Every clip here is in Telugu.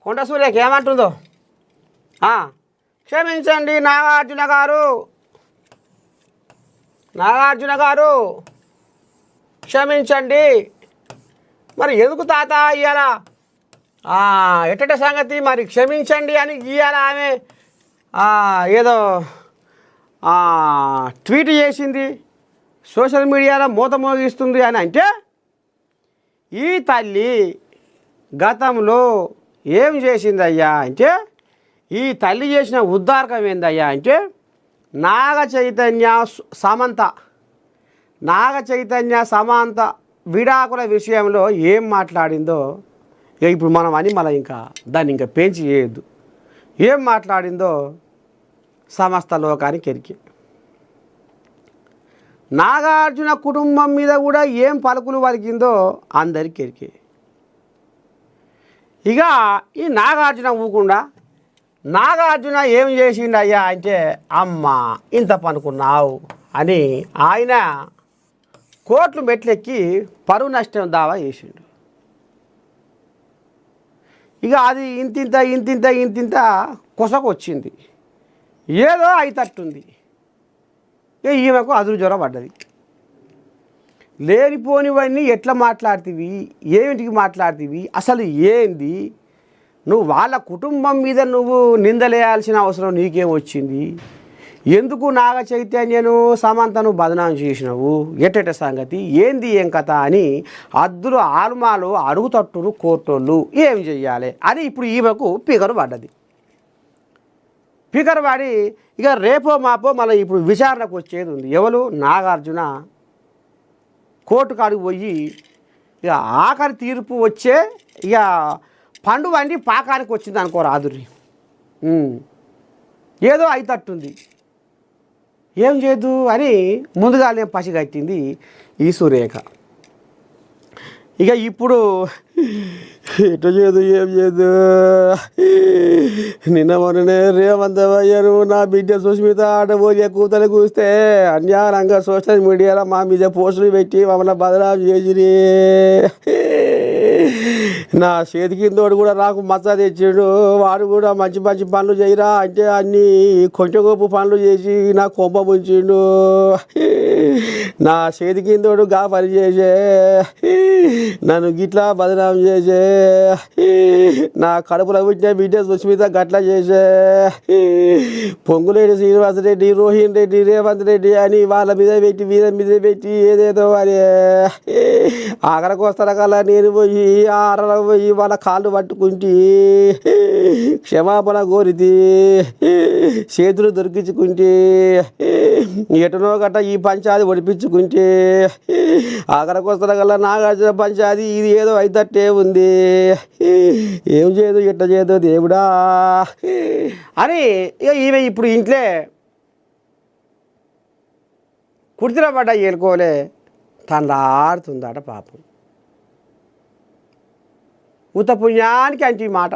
కొండ సూర్యకి ఏమంటుందో క్షమించండి నాగార్జున గారు, నాగార్జున గారు క్షమించండి. మరి ఎందుకు తాత ఇయ్యాల ఎట్టట సంగతి? మరి క్షమించండి అని ఇయ్యాల ఆమె ఏదో ట్వీట్ చేసింది, సోషల్ మీడియాలో మూత మోగిస్తుంది అని అంటే, ఈ తల్లి గతంలో ఏం చేసిందయ్యా అంటే, ఈ తల్లి చేసిన ఉద్ధారకం ఏందయ్యా అంటే, నాగ చైతన్య సమంత విడాకుల విషయంలో ఏం మాట్లాడిందో ఇప్పుడు మనం అని మళ్ళీ ఇంకా దాన్ని ఇంకా పెంచి చేయొద్దు. ఏం మాట్లాడిందో సమస్త లోకానికి ఎరికే. నాగార్జున కుటుంబం మీద కూడా ఏం పలుకులు పలికిందో అందరికీ ఎరికే. ఇక ఈ నాగార్జున ఊకుండా నాగార్జున ఏం చేసిండు అయ్యా అంటే, అమ్మ ఇంత పనుకున్నావు అని ఆయన కోర్టు మెట్లెక్కి పరువు నష్టం దావా చేసిండు. ఇక అది ఇంతింత కొసకు వచ్చింది, ఏదో అయితట్టుంది. ఇక ఈమెకు అదురు జ్వరం పడ్డది. లేనిపోనివన్నీ ఎట్లా మాట్లాడుతీవి, ఏమిటికి మాట్లాడుతీవి, అసలు ఏంది? నువ్వు వాళ్ళ కుటుంబం మీద నువ్వు నిందలేయాల్సిన అవసరం నీకేం వచ్చింది? ఎందుకు నాగ చైతన్యను సమంతను బదనాం చేసినావు? ఎట్టెట సంగతి ఏంది ఏం కథ అని అద్దులు ఆల్మాలు అడుగుతట్టురు కోర్టోళ్ళు. ఏం చెయ్యాలి అని ఇప్పుడు ఈమెకు పిగరు పడ్డది. పిగరు పడి ఇక రేపో మాపో మళ్ళీ ఇప్పుడు విచారణకు వచ్చేది ఉంది. ఎవరు? నాగార్జున కోర్టు కాడికి పోయి ఇక ఆఖరి తీర్పు వచ్చే ఇక పండు వండి పాకానికి వచ్చింది అనుకో రాదురి. ఏదో అయితట్టుంది, ఏం చేయదు అని ముందుగానే పసిగట్టింది ఈ సురేఖ. ఇక ఇప్పుడు ఎటు చేయదు, ఏం చేయదు. నిన్న మొన్ననే రేవంత్ అయ్యారు నా బిడ్డ సుస్మిత ఆటపోయే కూతలు కూస్తే అన్యాయంగా సోషల్ మీడియాలో మా మీద పోస్టులు పెట్టి మమ్మల్ని బదనాం చేసిరి. నా చేతి కిందోడు కూడా నాకు మచ్చ తెచ్చాడు. వాడు కూడా మంచి మంచి పనులు చేయరా అంటే అన్నీ కొంచెం గొప్ప పనులు చేసి నా కొంప ముంచిండు. నా చేతి కిందోడు గా పని చేసే నన్ను గిట్లా బదనాం చేసే, నా కడుపులో పుట్టిన బిడ్డ సుస్మిత గట్లా చేసే, పొంగులేడి శ్రీనివాసరెడ్డి, రోహిన్ రెడ్డి, రేవంత్ రెడ్డి అని వాళ్ళ మీద పెట్టి ఏదేదో అని ఆఖరికి వస్తార కల్లా నేను పోయి ఆరలో పోయి వాళ్ళ కాళ్ళు పట్టుకుంటే క్షమాపణ కోరితే చేతులు దొరికించుకుంటే ఎటునో గట్ట ఈ పంచాది ఒడిపించుకుంటే ఆఖరికి వస్తార కల్లా నాగార్జున పంచాది ఇది ఏదో అయితట్టే ఉంది. ఏం చేయదు, ఎట్ట చేయదు దేవుడా అని ఈమె ఇప్పుడు ఇంట్లో కుర్తిన పడ్డ ఏలుకోలే తనలాడుతుందట పాపం. ఉత పుణ్యానికి అంటే ఈ మాట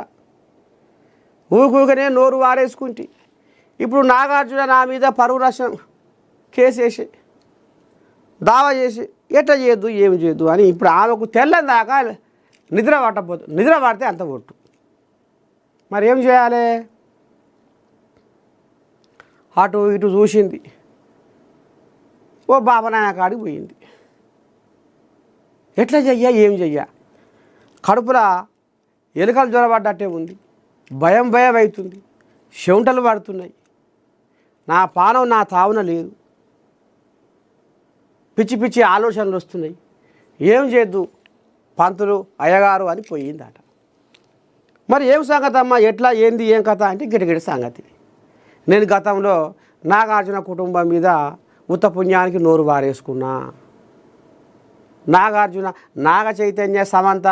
ఊకనే నోరు వారేసుకుంటే ఇప్పుడు నాగార్జున నా మీద పరువు నష్టం కేసు వేసి దావా చేసి ఎట్లా చేయొద్దు, ఏం చేయొద్దు అని ఇప్పుడు ఆమెకు తెల్లని దాకా నిద్ర పట్టకపోతుంది. నిద్ర పడితే అంత కొట్టు. మరి ఏం చేయాలి? అటు ఇటు చూసింది, ఓ బాబనాయన కాడికి పోయింది. ఎట్లా చెయ్యా, ఏం చెయ్యా? కడుపులో ఎలుకలు జ్వరపడ్డట్టే ఉంది, భయం అవుతుంది, చెమటలు పడుతున్నాయి, నా పానం నా తావున లేదు, పిచ్చి పిచ్చి ఆలోచనలు వస్తున్నాయి, ఏం చేద్దు పంతులు అయ్యగారు అని పోయిందట. మరి ఏం సంగతి అమ్మా, ఎట్లా ఏంది ఏం కథ అంటే గిటగిడి సంగతి. నేను గతంలో నాగార్జున కుటుంబం మీద ఉత్త పుణ్యానికి నోరు వారేసుకున్నా. నాగార్జున నాగ చైతన్య సమంత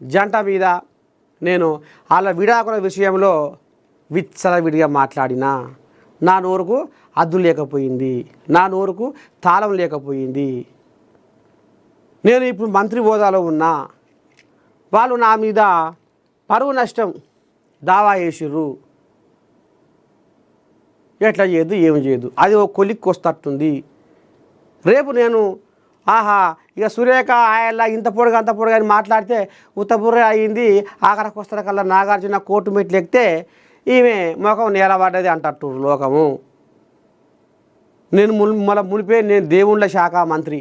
జంట మీద నేను వాళ్ళ విడాకుల విషయంలో విచ్చలవిడిగా మాట్లాడినా. నా నోరుకు అద్దు లేకపోయింది, నా నోరుకు తాళం లేకపోయింది. నేను ఇప్పుడు మంత్రి హోదాలో ఉన్నా, వాళ్ళు నా మీద పరువు నష్టం దావా వేసిర్రు. ఎట్లా చేయదు, ఏం చేయదు, అది ఒక కొలిక్కి వస్తట్టుంది. రేపు నేను ఆహా ఇక సురేఖ ఆయల్లా ఇంత పొడుగు అంత పొడుగు అని మాట్లాడితే ఉత్తపుర అయింది ఆఖరికి వస్తున్న కల్లా నాగార్జున కోర్టు మెట్లు ఎక్కితే ఈమె ముఖం నేలబడ్డది అంటట్టు లోకము. నేను మునిపే నేను దేవుళ్ళ శాఖ మంత్రి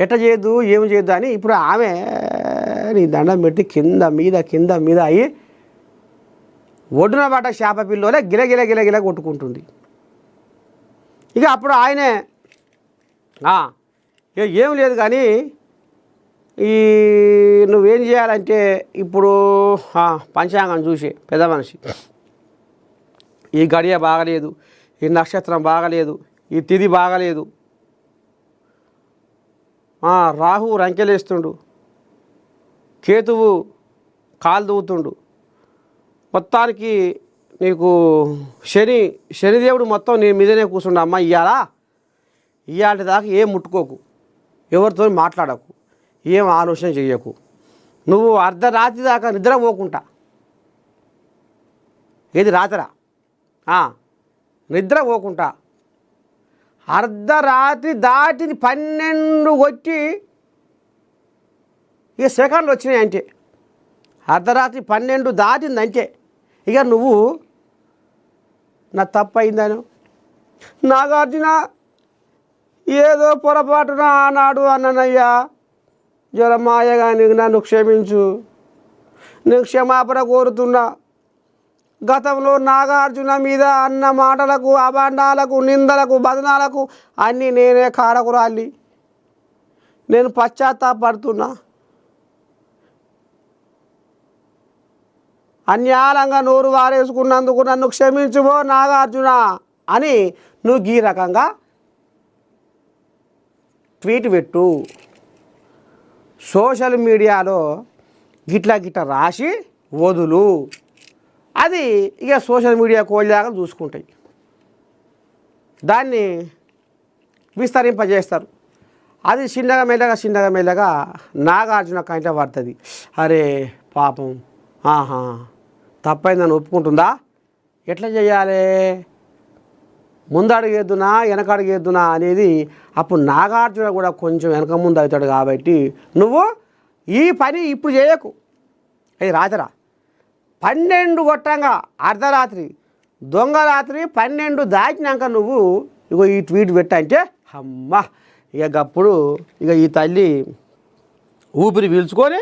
ఎట్ట చేయొద్దు ఏమి చేయొద్దు అని ఇప్పుడు ఆమె నీ దండం పెట్టి కింద మీద అయ్యి ఒడ్డున పడ్డ చేప పిల్లోలే గిలగిల కొట్టుకుంటుంది. ఇక అప్పుడు ఆయనే ఏం లేదు కానీ ఈ నువ్వేం చేయాలంటే ఇప్పుడు పంచాంగం చూసి పెద్ద మనిషి ఈ గడియ బాగలేదు, ఈ నక్షత్రం బాగలేదు, ఈ తిథి బాగలేదు, రాహు రంకెలేస్తుండు, కేతువు కాలు దూవుతుండు, మొత్తానికి నీకు శనిదేవుడు మొత్తం నీ మీదనే కూర్చుండు అమ్మ. ఇవాళ దాకా ఏం ముట్టుకోకు, ఎవరితో మాట్లాడకు, ఏం ఆలోచన చెయ్యకు, నువ్వు అర్ధరాత్రి దాకా నిద్రపోకుండా ఏది రాత్రా నిద్రపోకుండా అర్ధరాత్రి దాటిని 12 కొట్టి ఇక సెకండ్లు వచ్చినాయి అంటే అర్ధరాత్రి 12 దాటిందంటే ఇక నువ్వు నా తప్పు అయిందాను నాగార్జున ఏదో పొరపాటున ఆనాడు అన్ననయ్యా జ్వరమాయగా నీకు నన్ను క్షమించు, నేను క్షమాపణ కోరుతున్నా. గతంలో నాగార్జున మీద అన్న మాటలకు అభాండాలకు నిందలకు బదనాలకు అన్నీ నేనే కారకురాలి, నేను పశ్చాత్తాపడుతున్నా. అన్యాయంగా నోరు వారేసుకున్నందుకు నన్ను క్షమించువో నాగార్జున అని నువ్వు ఈ రకంగా ట్వీట్ పెట్టు. సోషల్ మీడియాలో గిట్ల రాసి వదులు. అది ఇక సోషల్ మీడియా కోళ్ళలాగా చూసుకుంటాయి, దాన్ని విస్తరింపజేస్తారు. అది చిన్నగా మెల్లగా నాగార్జున కంట పడుతుంది. అరే పాపం తప్పైందని ఒప్పుకుంటుందా? ఎట్లా చేయాలి, ముందడుగేద్దునా వెనకడుగేద్దునా అనేది అప్పుడు నాగార్జున కూడా కొంచెం వెనక ముందు అవుతాడు. కాబట్టి నువ్వు ఈ పని ఇప్పుడు చేయకు. అది రాత్రా 12 కొట్టంగా అర్ధరాత్రి దొంగరాత్రి 12 దాటినాక నువ్వు ఇగో ఈ ట్వీట్ పెట్టంటే అమ్మ ఇక అప్పుడు ఇక ఈ తల్లి ఊపిరి పీల్చుకొని